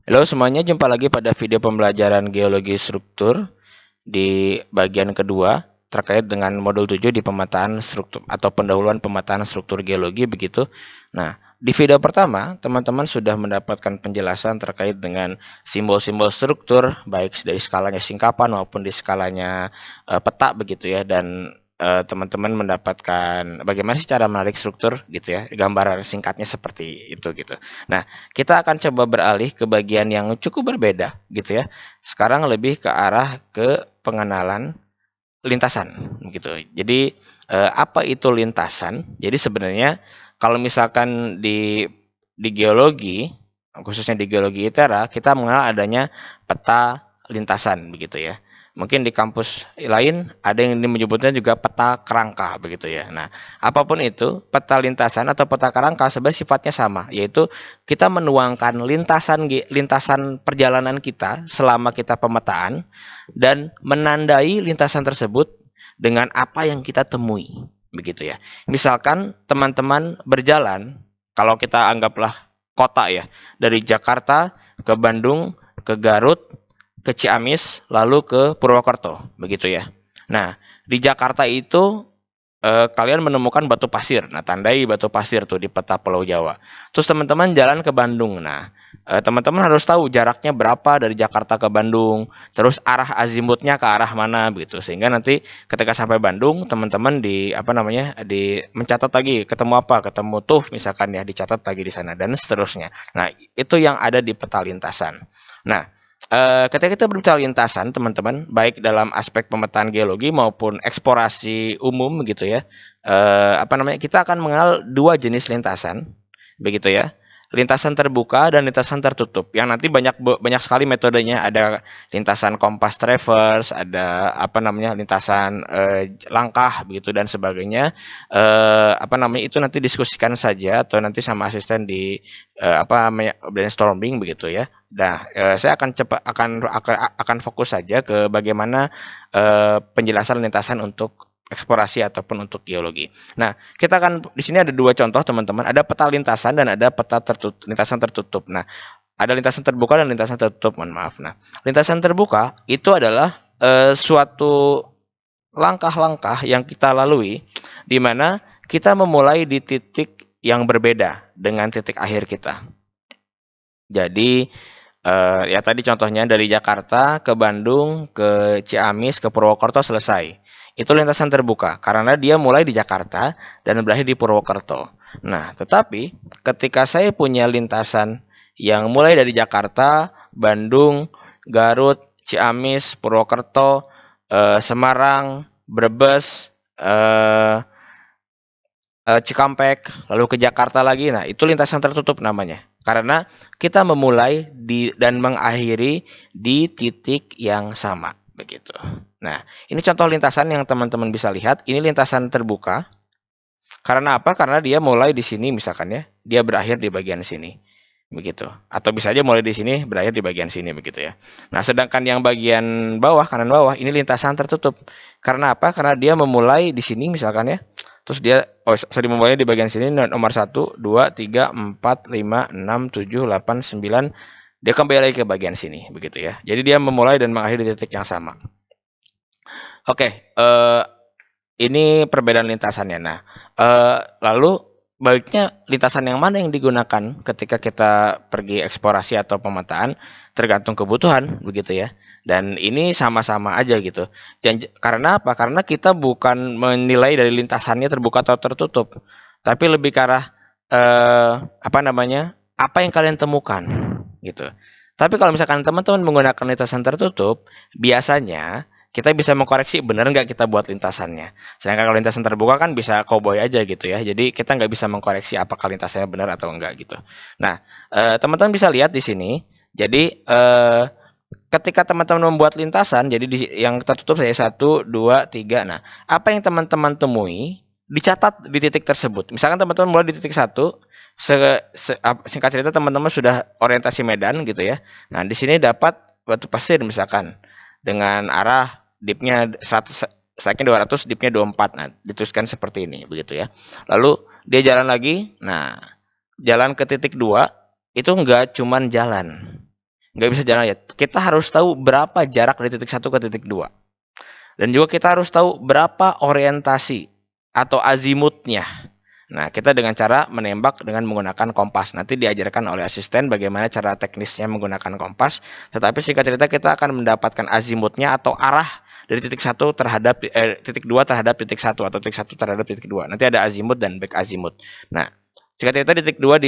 Halo semuanya, jumpa lagi pada video pembelajaran geologi struktur di bagian kedua terkait dengan modul 7 di pemetaan struktur atau pendahuluan pemetaan struktur geologi begitu. Nah, di video pertama teman-teman sudah mendapatkan penjelasan terkait dengan simbol-simbol struktur baik dari skalanya singkapan maupun di skalanya peta begitu ya, dan teman-teman mendapatkan bagaimana sih cara menarik struktur gitu ya, gambaran singkatnya seperti itu gitu. Nah, kita akan coba beralih ke bagian yang cukup berbeda gitu ya. Sekarang lebih ke arah ke pengenalan lintasan gitu. Jadi apa itu lintasan? Jadi sebenarnya kalau misalkan di geologi, khususnya di geologi ITERA, kita mengenal adanya peta lintasan begitu ya. Mungkin di kampus lain ada yang menyebutnya juga peta kerangka begitu ya. Nah, apapun itu, peta lintasan atau peta kerangka sebenarnya sifatnya sama, yaitu kita menuangkan lintasan perjalanan kita selama kita pemetaan dan menandai lintasan tersebut dengan apa yang kita temui begitu ya. Misalkan teman-teman berjalan, kalau kita anggaplah kota ya, dari Jakarta ke Bandung, ke Garut, ke Ciamis, lalu ke Purwokerto begitu ya. Nah, di Jakarta itu kalian menemukan batu pasir. Nah, tandai batu pasir tuh di peta Pulau Jawa. Terus teman-teman jalan ke Bandung. Nah, teman-teman harus tahu jaraknya berapa dari Jakarta ke Bandung, terus arah azimutnya ke arah mana begitu. Sehingga nanti ketika sampai Bandung, teman-teman di apa namanya? Di mencatat lagi ketemu apa? Ketemu tuh misalkan ya, dicatat lagi di sana dan seterusnya. Nah, itu yang ada di peta lintasan. Nah, ketika kita berbicara lintasan, teman-teman, baik dalam aspek pemetaan geologi maupun eksplorasi umum gitu ya, kita akan mengenal dua jenis lintasan, begitu ya. Lintasan terbuka dan lintasan tertutup. Yang nanti banyak sekali metodenya. Ada lintasan kompas traverse, ada lintasan langkah begitu dan sebagainya. Itu nanti diskusikan saja atau nanti sama asisten di brainstorming begitu ya. Nah, saya akan fokus saja ke bagaimana penjelasan lintasan untuk eksplorasi ataupun untuk geologi. Nah, kita akan di sini ada dua contoh teman-teman. Ada peta lintasan dan ada peta lintasan tertutup. Nah, ada lintasan terbuka dan lintasan tertutup. Mohon maaf. Nah, lintasan terbuka itu adalah suatu langkah-langkah yang kita lalui di mana kita memulai di titik yang berbeda dengan titik akhir kita. Jadi ya tadi contohnya dari Jakarta ke Bandung, ke Ciamis, ke Purwokerto selesai. Itu lintasan terbuka karena dia mulai di Jakarta dan berakhir di Purwokerto. Nah, tetapi ketika saya punya lintasan yang mulai dari Jakarta, Bandung, Garut, Ciamis, Purwokerto, Semarang, Brebes, Cikampek, lalu ke Jakarta lagi. Nah, itu lintasan tertutup namanya. Karena kita memulai dan mengakhiri di titik yang sama, begitu. Nah, ini contoh lintasan yang teman-teman bisa lihat. Ini lintasan terbuka. Karena apa? Karena dia mulai di sini misalkan ya, dia berakhir di bagian sini. Begitu. Atau bisa aja mulai di sini, berakhir di bagian sini begitu ya. Nah, sedangkan yang bagian bawah, kanan bawah, ini lintasan tertutup. Karena apa? Karena dia memulai di sini misalkan ya. Terus dia memulai di bagian sini nomor 1, 2, 3, 4, 5, 6, 7, 8, 9. Dia kembali lagi ke bagian sini begitu ya. Jadi dia memulai dan mengakhiri di titik yang sama. Oke, ini perbedaan lintasannya. Nah, lalu baiknya lintasan yang mana yang digunakan ketika kita pergi eksplorasi atau pemetaan tergantung kebutuhan begitu ya. Dan ini sama-sama aja gitu. Karena apa? Karena kita bukan menilai dari lintasannya terbuka atau tertutup, tapi lebih ke arah apa yang kalian temukan gitu. Tapi kalau misalkan teman-teman menggunakan lintasan tertutup, biasanya kita bisa mengkoreksi benar nggak kita buat lintasannya. Sedangkan kalau lintasan terbuka kan bisa cowboy aja gitu ya. Jadi kita nggak bisa mengkoreksi apakah lintasannya benar atau enggak gitu. Nah, teman-teman bisa lihat di sini. Jadi ketika teman-teman membuat lintasan, jadi yang tertutup saya 1, 2, 3. Nah, apa yang teman-teman temui dicatat di titik tersebut. Misalkan teman-teman mulai di titik 1, singkat cerita teman-teman sudah orientasi medan gitu ya. Nah, di sini dapat batu pasir misalkan dengan arah dipnya 100, strike-nya 200, dipnya 24. Nah, dituliskan seperti ini begitu ya. Lalu dia jalan lagi. Nah, jalan ke titik 2 itu enggak cuman jalan. nggak bisa jalan aja. Kita harus tahu berapa jarak dari titik 1 ke titik 2. Dan juga kita harus tahu berapa orientasi atau azimutnya. Nah, kita dengan cara menembak dengan menggunakan kompas. Nanti diajarkan oleh asisten bagaimana cara teknisnya menggunakan kompas. Tetapi singkat cerita kita akan mendapatkan azimutnya atau arah dari titik 1 terhadap titik 2 terhadap titik 1 atau titik 1 terhadap titik 2. Nanti ada azimut dan back azimut. Nah, singkat cerita titik 2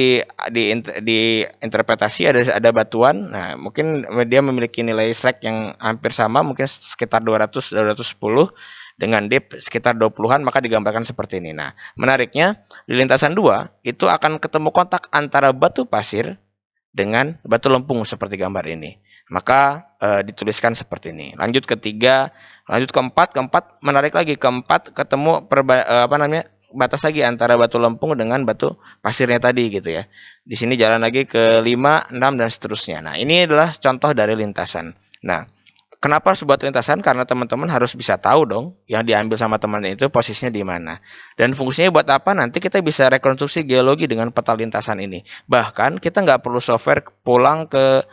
di interpretasi ada batuan. Nah, mungkin dia memiliki nilai strike yang hampir sama, mungkin sekitar 200 210 dengan depth sekitar 20-an, maka digambarkan seperti ini. Nah, menariknya di lintasan 2 itu akan ketemu kontak antara batu pasir dengan batu lempung seperti gambar ini. Maka dituliskan seperti ini. Lanjut ke 3, lanjut ke 4, menarik lagi ke 4 ketemu batas lagi antara batu lempung dengan batu pasirnya tadi gitu ya. Di sini jalan lagi ke 5, 6 dan seterusnya. Nah, ini adalah contoh dari lintasan. Nah, kenapa harus buat lintasan? Karena teman-teman harus bisa tahu dong yang diambil sama teman itu posisinya di mana. Dan fungsinya buat apa? Nanti kita bisa rekonstruksi geologi dengan peta lintasan ini. Bahkan kita nggak perlu software, pulang ke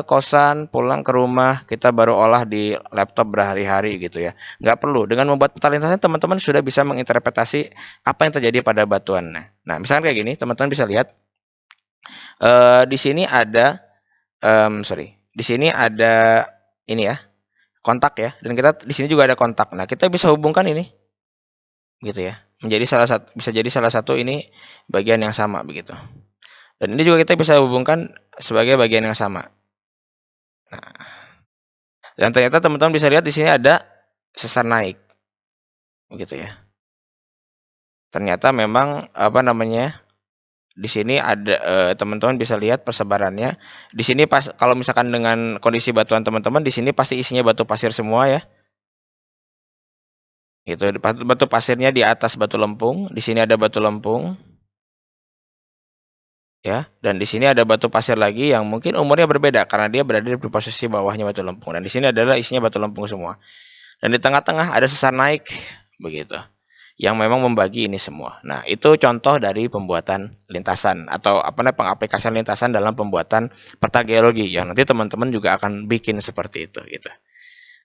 kosan, pulang ke rumah, kita baru olah di laptop berhari-hari gitu ya. Nggak perlu. Dengan membuat peta lintasan, teman-teman sudah bisa menginterpretasi apa yang terjadi pada batuan. Nah, misalnya kayak gini, teman-teman bisa lihat di sini ada di sini ada ini ya, kontak ya, dan kita di sini juga ada kontak. Nah, kita bisa hubungkan ini gitu ya, menjadi bisa jadi salah satu ini bagian yang sama begitu. Dan ini juga kita bisa hubungkan sebagai bagian yang sama. Nah, dan ternyata teman-teman bisa lihat di sini ada sesar naik begitu ya. Ternyata memang di sini ada teman-teman bisa lihat persebarannya. Di sini pas kalau misalkan dengan kondisi batuan teman-teman, di sini pasti isinya batu pasir semua ya. Itu batu pasirnya di atas batu lempung. Di sini ada batu lempung. Ya, dan di sini ada batu pasir lagi yang mungkin umurnya berbeda karena dia berada di posisi bawahnya batu lempung. Dan di sini adalah isinya batu lempung semua. Dan di tengah-tengah ada sesar naik begitu, yang memang membagi ini semua. Nah, itu contoh dari pembuatan lintasan atau pengaplikasian lintasan dalam pembuatan peta geologi yang nanti teman-teman juga akan bikin seperti itu gitu.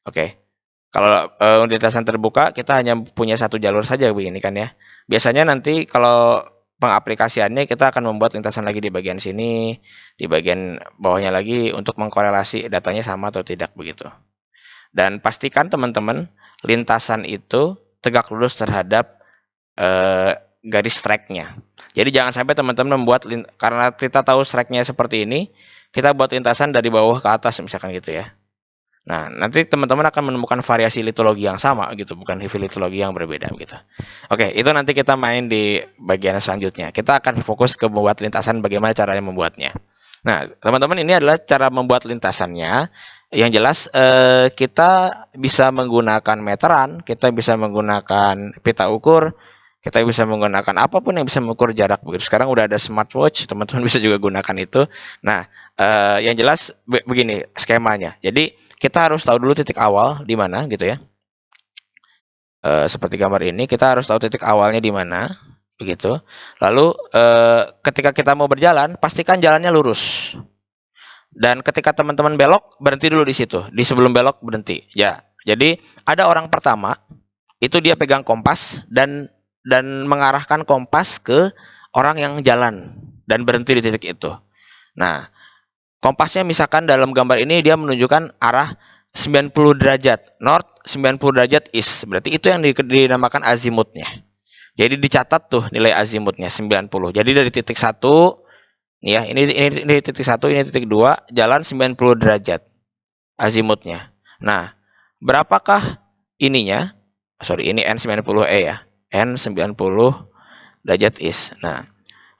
Oke. Kalau lintasan terbuka kita hanya punya satu jalur saja begini kan ya. Biasanya nanti kalau pengaplikasiannya kita akan membuat lintasan lagi di bagian sini, di bagian bawahnya lagi untuk mengkorelasi datanya sama atau tidak begitu. Dan pastikan teman-teman lintasan itu tegak lurus terhadap garis strike-nya. Jadi jangan sampai teman-teman membuat, karena kita tahu strike-nya seperti ini, kita buat lintasan dari bawah ke atas misalkan gitu ya. Nah, nanti teman-teman akan menemukan variasi litologi yang sama gitu, bukan litologi yang berbeda gitu. Oke, itu nanti kita main di bagian selanjutnya. Kita akan fokus ke membuat lintasan, bagaimana caranya membuatnya. Nah, teman-teman, ini adalah cara membuat lintasannya. Yang jelas kita bisa menggunakan meteran, kita bisa menggunakan pita ukur, kita bisa menggunakan apapun yang bisa mengukur jarak. Sekarang udah ada smartwatch, teman-teman bisa juga gunakan itu. Nah, yang jelas begini skemanya. Jadi kita harus tahu dulu titik awal di mana gitu ya. Seperti gambar ini, kita harus tahu titik awalnya di mana begitu. Lalu ketika kita mau berjalan, pastikan jalannya lurus. Dan ketika teman-teman belok, berhenti dulu di situ. Di sebelum belok berhenti. Ya. Jadi ada orang pertama, itu dia pegang kompas dan mengarahkan kompas ke orang yang jalan dan berhenti di titik itu. Nah, kompasnya misalkan dalam gambar ini dia menunjukkan arah 90 derajat north, 90 derajat east. Berarti itu yang dinamakan azimutnya. Jadi dicatat tuh nilai azimutnya 90. Jadi dari titik 1 ya, ini titik 1, ini titik 2, jalan 90 derajat azimutnya. Nah, berapakah ininya? Sorry, ini N90E ya. N90 derajat east. Nah,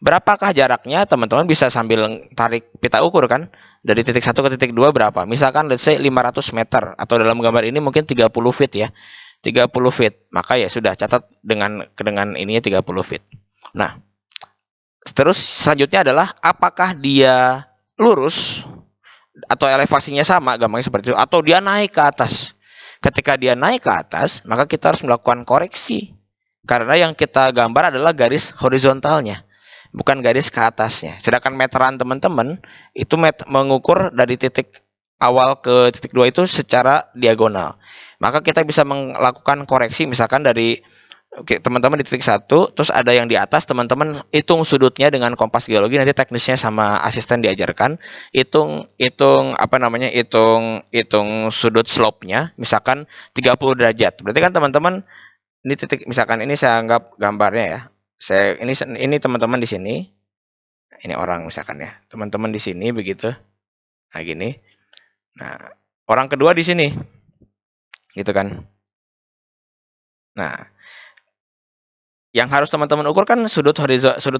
berapakah jaraknya? Teman-teman bisa sambil tarik pita ukur kan? Dari titik 1 ke titik 2 berapa? Misalkan let's say 500 meter atau dalam gambar ini mungkin 30 feet ya. 30 feet. Maka ya sudah catat dengan ininya 30 feet. Nah, terus selanjutnya adalah apakah dia lurus atau elevasinya sama, gampangnya seperti itu, atau dia naik ke atas. Ketika dia naik ke atas, maka kita harus melakukan koreksi. Karena yang kita gambar adalah garis horizontalnya. bukan garis ke atasnya. Sedangkan meteran teman-teman itu mengukur dari titik awal ke titik 2 itu secara diagonal. Maka kita bisa melakukan koreksi misalkan dari teman-teman di titik 1, terus ada yang di atas, teman-teman hitung sudutnya dengan kompas geologi, nanti teknisnya sama asisten diajarkan. Hitung sudut slope-nya misalkan 30 derajat. Berarti kan teman-teman ini titik, misalkan ini saya anggap gambarnya ya. Ini teman-teman di sini. Ini orang misalkan ya. Teman-teman di sini begitu. Nah, gini. Nah, orang kedua di sini. Gitu kan. Nah, yang harus teman-teman ukur kan sudut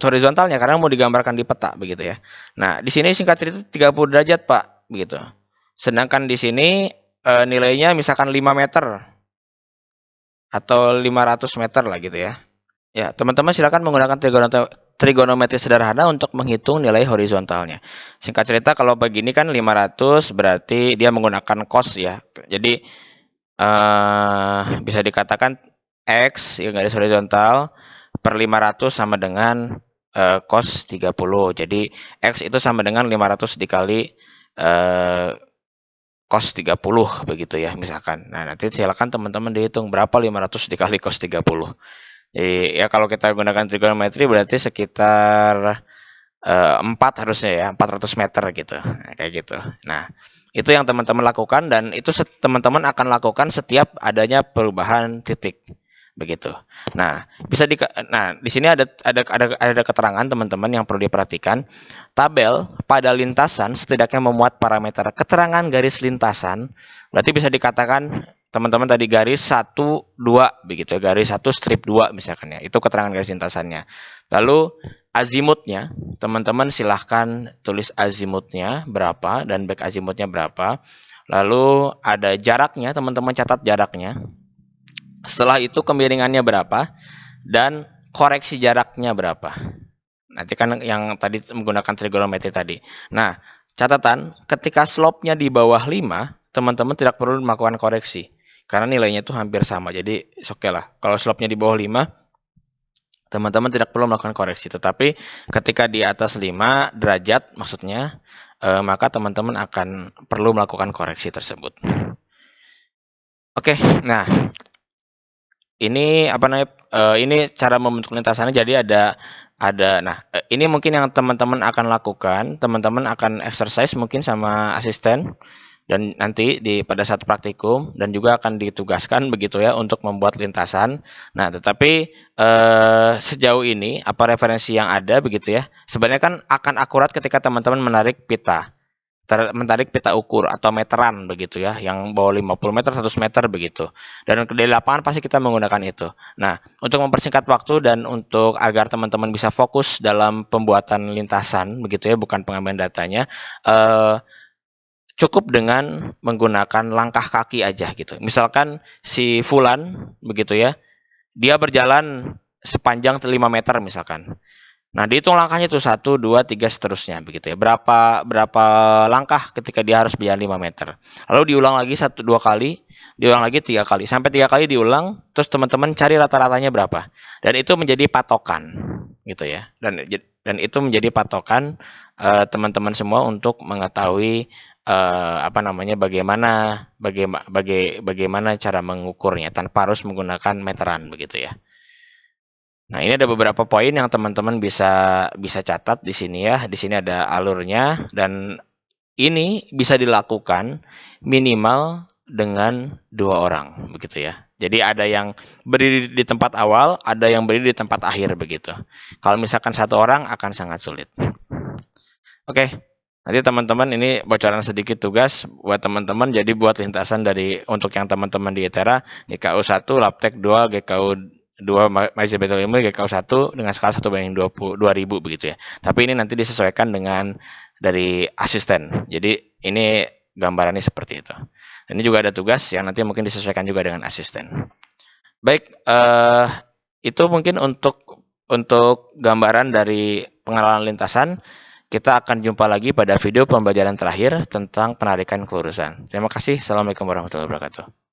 horizontalnya karena mau digambarkan di peta begitu ya. Nah, di sini singkat cerita 30 derajat, Pak, begitu. Sedangkan di sini nilainya misalkan 5 meter atau 500 meter lah gitu ya. Ya, teman-teman silakan menggunakan trigonometri sederhana untuk menghitung nilai horizontalnya. Singkat cerita, kalau begini kan 500 berarti dia menggunakan cos ya. Jadi bisa dikatakan X yang garis horizontal per 500 sama dengan cos 30. Jadi X itu sama dengan 500 dikali cos 30 begitu ya misalkan. Nah, nanti silakan teman-teman dihitung berapa 500 dikali cos 30. Jadi ya kalau kita gunakan trigonometri berarti sekitar 4 harusnya ya, 400 meter gitu. Nah, kayak gitu. Nah, itu yang teman-teman lakukan dan itu teman-teman akan lakukan setiap adanya perubahan titik. Begitu. Nah, di sini ada keterangan teman-teman yang perlu diperhatikan. Tabel pada lintasan setidaknya memuat parameter keterangan garis lintasan. Berarti bisa dikatakan teman-teman tadi garis 1 2 begitu ya, garis 1 strip 2 misalkan ya. Itu keterangan garis lintasannya. Lalu azimutnya, teman-teman silahkan tulis azimutnya berapa dan back azimutnya berapa. Lalu ada jaraknya, teman-teman catat jaraknya. Setelah itu kemiringannya berapa dan koreksi jaraknya berapa. Nanti kan yang tadi menggunakan trigonometri tadi. Nah, catatan ketika slope-nya di bawah 5, teman-teman tidak perlu melakukan koreksi karena nilainya itu hampir sama. Jadi oke lah. Kalau slope-nya di bawah 5, teman-teman tidak perlu melakukan koreksi. Tetapi ketika di atas 5 derajat maksudnya, maka teman-teman akan perlu melakukan koreksi tersebut. Oke, nah ini ini cara membentuk lintasannya. Jadi ini mungkin yang teman-teman akan lakukan. Teman-teman akan exercise mungkin sama asisten dan nanti pada saat praktikum dan juga akan ditugaskan begitu ya untuk membuat lintasan. Nah, tetapi sejauh ini apa referensi yang ada begitu ya. Sebenarnya kan akan akurat ketika teman-teman menarik pita ukur atau meteran begitu ya, yang bawah 50 meter, 100 meter begitu. Dan di lapangan pasti kita menggunakan itu. Nah, untuk mempersingkat waktu dan untuk agar teman-teman bisa fokus dalam pembuatan lintasan begitu ya, bukan pengambilan datanya, cukup dengan menggunakan langkah kaki aja gitu. Misalkan si Fulan begitu ya, dia berjalan sepanjang 5 meter misalkan. Nah, dihitung langkahnya itu 1, 2, 3 seterusnya begitu ya. Berapa langkah ketika dia harus berjalan 5 meter. Lalu diulang lagi 1 2 kali, diulang lagi 3 kali. Sampai 3 kali diulang, terus teman-teman cari rata-ratanya berapa. Dan itu menjadi patokan gitu ya. Dan itu menjadi patokan teman-teman semua untuk mengetahui bagaimana cara mengukurnya tanpa harus menggunakan meteran begitu ya. Nah, ini ada beberapa poin yang teman-teman bisa catat di sini ya. Di sini ada alurnya dan ini bisa dilakukan minimal dengan 2 orang begitu ya. Jadi ada yang berdiri di tempat awal, ada yang berdiri di tempat akhir begitu. Kalau misalkan 1 orang akan sangat sulit. Oke. Nanti teman-teman ini bocoran sedikit tugas buat teman-teman. Jadi buat lintasan untuk yang teman-teman di ITERA, GKU 1, Labtek 2, GKU 2 Malaysia Battle Ilmu, GKU 1 dengan skala 1/2000 begitu ya. Tapi ini nanti disesuaikan dengan dari asisten. Jadi ini gambarannya seperti itu. Ini juga ada tugas yang nanti mungkin disesuaikan juga dengan asisten. Baik, itu mungkin untuk gambaran dari pengenalan lintasan. Kita akan jumpa lagi pada video pembelajaran terakhir tentang penarikan kelurusan. Terima kasih. Assalamualaikum warahmatullahi wabarakatuh.